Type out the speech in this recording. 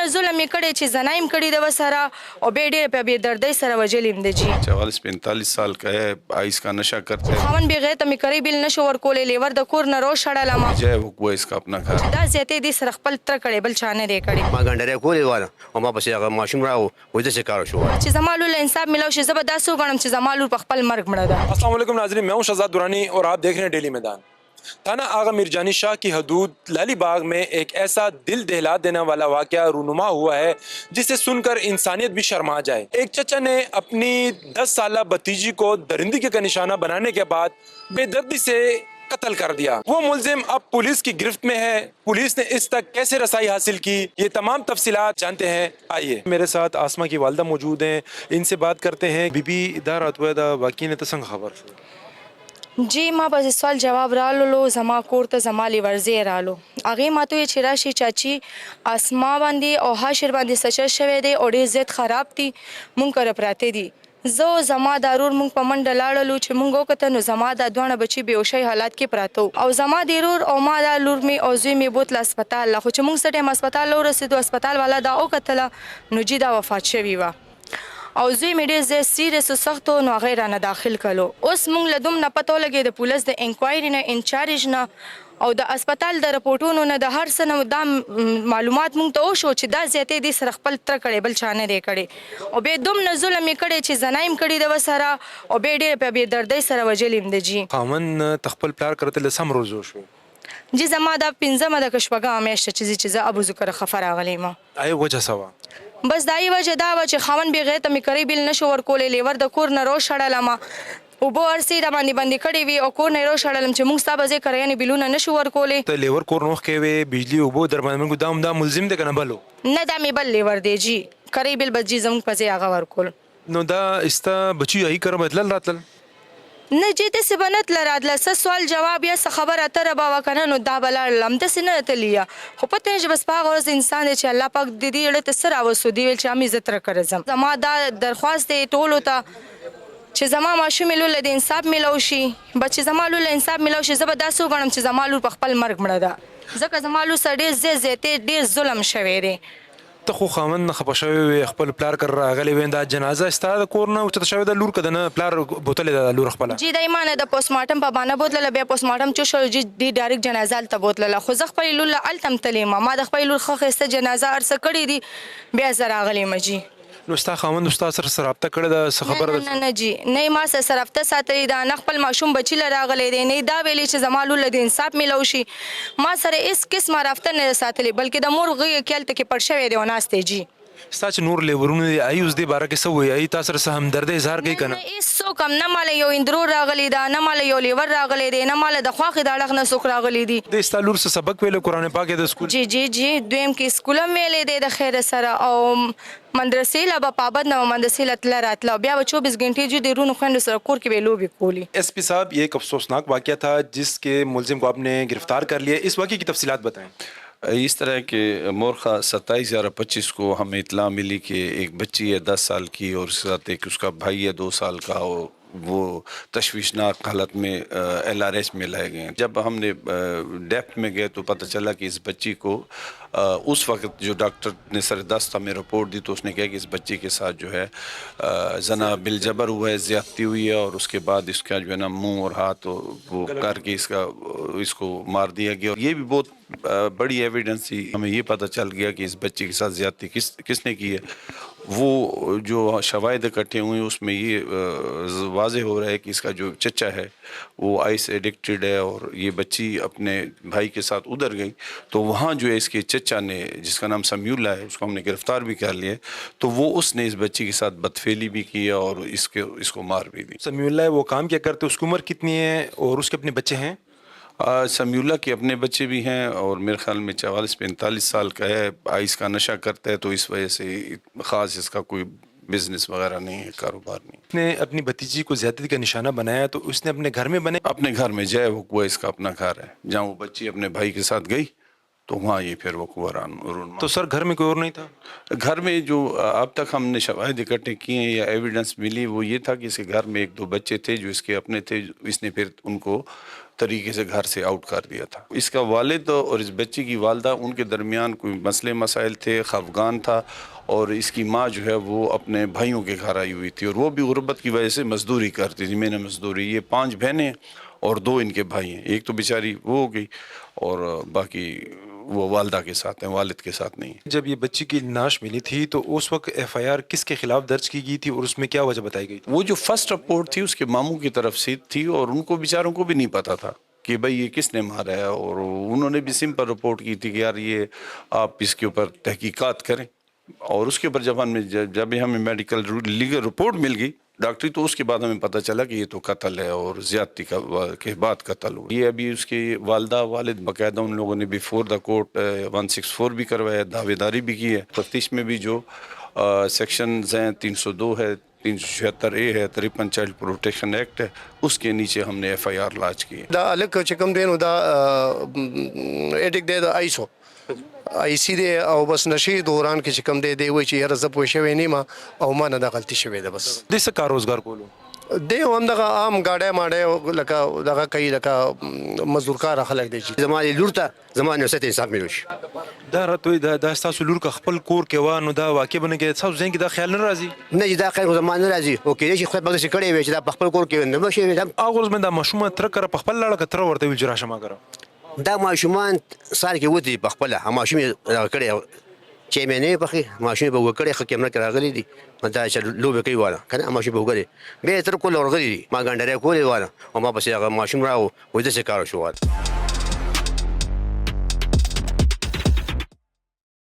دومره ظلم یې کړی چې زنایم کړي د وسره او بیا ډېر په بې دردۍ سره وژلیم د جی 44-45 साल का है, आइस का नशा करते हैं. خاوند بغیر ته مې کری بیل نشو ورکولی لیور د کور نه روشړلم جای वो इसका अपना घर. دا زیاتې دې سره خپل تره کړی بل چا نه دی کړی ما ګنډرې کولې واله او ما پسې هغه ماشوم راو وای د څه کار شو چې زما لور له انصاف ملو شي زه به داسې وګڼم چې زما لور په خپل مرګ مړه ده. अस्सलाम वालेकुम नाजरीन, मैं हूं शहजाद दुरानी और आप देख रहे हैं डेली मैदान। थाना आगा मिर्जानी शाह की हदूद लालीबाग में एक ऐसा दिल दहला देने वाला वाकया रूनुमा हुआ है जिसे सुनकर इंसानियत भी शर्मा जाए। एक चचा ने अपनी 10 साला भतीजी को दरिंदगी का निशाना बनाने के बाद बेदर्दी से कत्ल कर दिया। वो मुलजिम अब पुलिस की गिरफ्त में है। पुलिस ने इस तक कैसे रसाई हासिल की, ये तमाम तफसीलात जानते हैं। आइए मेरे साथ आसमा की वालदा मौजूद हैं, इनसे बात करते हैं। बीबी इधर अतवदा वाकई ने तसंग खबर جی ما به سوال جواب رالو زما کور ته زما لیورزی رالو هغې ما ته ویل چې راشي چاچی اسما باندې او حاشر باندې سچر شوی دی او ډېر زیات خراب دي مونږ کره پراته دي. زه زما دارور مونږ په منډه لاړلو چې مونږ وکتل نو زما دا دواړه بچي بېهوشۍ حالات کې پراته وو او زما د رور او ما دا لور مې او زوی مې بوتله اسپتال له خو چې مونږ څه ټایم اسپتال ورسېدو اسپتال والا دا وکتله نو جي دا وفات شوې وه او زوی مې ډېر زیات سیریس و سخت و نو هغه یې رانه داخل کړلو. اوس موږ له دومره پته ولګېد د پولیس د انکوایري نه انچارج نه او د اسپتال د رپورټونو نه د هر څه نه دا معلومات موږ ته وشو چې دا زیاتې دې سره خپل تره کړی بل چا نه دی کړی او بیا دومره ظلم یې کړی چې زنایم کړي د وسره او بیا ډېر په بې دردۍ سره وژلیم د جي. خاوند تخپل پلار کرته له سم روزو شو جی زما دا 15 د شپږمه میاشته چې زه ابو ذکر خفه راغلی یم. آی وجه سوا بس دای وجه دا و چې خاوند بغیر ته مې کری بیل نشو ورکولی لیور د کور نه روشړلم اوبه ورسې را باندې بندې کړې وي او کور نه یې روشړلم چې موږ ستا به ځای کریانې بیلونه نشو ورکولی. ته لیور کور نوخ کې وې بجلي اوبه در باندې دا ملزم دی که نه بل و؟ نه دا مې بل لیور دی جی کری بیل بس جي زموږ په ځای هغه ورکول. نو دا ستا بچي هغې کره به تلل راتلل؟ نه جی داسې به نه تله راتله څه سوال جواب یا څه خبره اتره به وه که نه نو دا به لاړلم داسې نه تلي یا خو پته نه چې بس په هغه ورځ انسان دی چې الله پاک د دې اړه ته څه راوستو دې ویل چې هم یې زه تره کره ځم. زما دا درخواست دی ټولو ته چې زما ماشومې لور له د انصاف میلو شي بس چې زما لور له انصاف میلو شي زه به داسې وګڼم چې زما لور په خپل مرګ مړه ده ځکه زما لور سره ډېر زیاتې ډېر ظلم شوی دی. ته خو خاوند نه خفه شوی وې خپل پلار کره راغلی وې دا جنازه ستا د کور نه اوچته شوې ده لور که د نه پلار بوتلې ده لور خپله؟ جی دی ما نه د پوسټمارټم په بانه بوتلله بیا پوسټمارټم چې شو جي دې ډایرکټ جنازه هلته بوتلله خو زه خپلې لور له هلته هم تللی یم ما د خپلې لور ښه ښایسته جنازه هر څه کړي دي بیا زه راغلی یم جي. نو ستا خاوند ستا سره رابطه کړې ده څه خبره ده؟ نه نه جی نه یې ما سره رابطه ساتلې ده نه خپل ماشوم بچي له راغلی دی نه یې دا ویلي چې زما لور له د انصاف میلو شي ما سره هېڅ قسمه رابطه نه ده ساتلې بلکې د مور غېږ کې هلته کې پټ شوی دی او ناست دی جي. ستا چې نور لیورونه دي ای اوس دې باره کې څه وایي ای تا سره څه همدردۍ اظهار کوي که نه؟ هېڅوک هم نه ماله یو اندرور راغلی ده نه ماله یو لیور راغلی دی نه ماله د خواښې د اړخ نه څوک راغلی دي. دې ستا لور څه سبق ویلی قرآن پاک د سکول؟ جی جی جی دویم کې سکول هم ویلی دی د خیره سره او مدرسې له به پابند نه مدرسې له تله راتله بیا به 24 घंटे جو د رونو خویندو سره کور کې به لوبې کولی. ایس پی صاحب یہ ایک افسوسناک واقعہ تھا جس کے ملزم کو آپ نے گرفتار کر لیا اس واقعے کی تفصیلات بتائیں. इस तरह के मोरखा 27/11/25 को हमें इत्ला मिली कि एक बच्ची है 10 साल की और उसके साथ एक उसका भाई है 2 साल का और वो तशवीशनाक हालत में LRS में लाए गए. जब हमने डेप्थ में गए तो पता चला कि इस बच्ची को उस वक्त जो डॉक्टर ने सरदस्त हमें रिपोर्ट दी तो उसने कहा कि इस बच्ची के साथ जो है जना बिलजबर हुआ है, ज़्यादती हुई है और उसके बाद इसका जो है ना मुंह और हाथ वो करके इसको मार दिया गया. और ये भी बहुत बड़ी एविडेंस थी. हमें ये पता चल गया कि इस बच्ची के साथ ज़्यादती किसने की है. वो जो शवाहिद इकट्ठे हुए उसमें ये वाज़े हो रहा है कि इसका जो चचा है वो आइस एडिक्टेड है और ये बच्ची अपने भाई के साथ उधर गई तो वहाँ जो है इसके चचा ने जिसका नाम समीउल्लाह है उसको हमने गिरफ़्तार भी कर लिया तो वो उसने इस बच्ची के साथ बदफेली भी की और इसको मार भी दी. समीउल्लाह वो काम क्या करते, उसकी उम्र कितनी है और उसके अपने बच्चे हैं? समीउल्लाह के अपने बच्चे भी हैं और मेरे ख्याल में 44-45 साल का है. आइस का नशा करता है तो इस वजह से ख़ास इसका कोई बिजनेस वगैरह नहीं है, कारोबार नहीं. उसने अपनी भतीजी को ज्यादती का निशाना बनाया तो उसने अपने घर में बने? अपने घर में जय वो इसका अपना घर है जहाँ वो बच्ची अपने भाई के साथ गई तो वहाँ ये फिर वो कुरान. तो सर घर में कोई और नहीं था? घर में जो अब तक हमने शवाहिद इकट्ठे किए हैं या एविडेंस मिली वो ये था कि इसके घर में 1-2 बच्चे थे जो इसके अपने थे. इसने फिर उनको तरीके से घर से आउट कर दिया था। इसका वालिद और इस बच्ची की वालदा, उनके दरमियान कोई मसले मसाइल थे, खफगान था, और इसकी माँ जो है वो अपने भाइयों के घर आई हुई थी और वो भी गुर्बत की वजह से मजदूरी करती थी, मैंने मजदूरी। ये 5 बहनें और 2 इनके भाई हैं। एक तो बेचारी वो हो गई और बाकी वो वालदा के साथ हैं, वालिद के साथ नहीं। जब ये बच्ची की लाश मिली थी तो उस वक्त एफआईआर किसके खिलाफ दर्ज की गई थी और उसमें क्या वजह बताई गई? वो जो फर्स्ट रिपोर्ट थी उसके मामू की तरफ से थी और उनको बेचारों को भी नहीं पता था कि भाई ये किसने मारा है, और उन्होंने भी सिंपल रिपोर्ट की थी कि यार ये आप इसके ऊपर तहकीकात करें। और उसके ऊपर जब हमें मेडिकल लीगल रिपोर्ट मिल गई डॉक्टरी, तो उसके बाद हमें पता चला कि ये तो कत्ल है और ज्यादती के बाद कत्ल हुआ। ये अभी उसकी वालदा वालिद बाकायदा उन लोगों ने बिफोर द कोर्ट 164 भी करवाया, दावेदारी भी की है। तफ्तीश में भी जो सेक्शन हैं 302 है, 376A है, 53 चाइल्ड प्रोटेक्शन एक्ट है, उसके नीचे हमने FIR लॉन्च की है। दा अलग चिकम देन दा एडिक दे दा आईसो आईसी दे او बस नशे दौरान के चिकम दे वही चीज रज़ पोशे वे नहीं मा او ما نه गलती शवे ده बस दिस का रोजगार कोलो दे हम दगा आम गाड़े माड़े लका दगा कई लका मजदूर का खलक दे زماني لورته زماني وسته انصاف ملوش دا راتوي دا تاسو لور کا خپل کور کې وانه دا واقع بنه کې تاسو ځین کې دا خیال نه راځي نه چې دا خیر زمانه راځي او کې شي خپل بغل شي کړي وي چې دا په خپل کور کې نه بشي دا اغوز من دا مشومه تر کر په خپل لړ کتر ورته ویل جرا شما کرو دا ماشومان سال کې ودی په خپل ماشوم کړي چې مې نه پخې ماشوم به وکړي خو کېمره کې راغلي دي دا چې لوبه کوي والا کنه ماشوم به وګړي به تر کول ورغلي ما ګاندره کولې والا او ما پسې هغه ماشوم راو وې د څه کار شو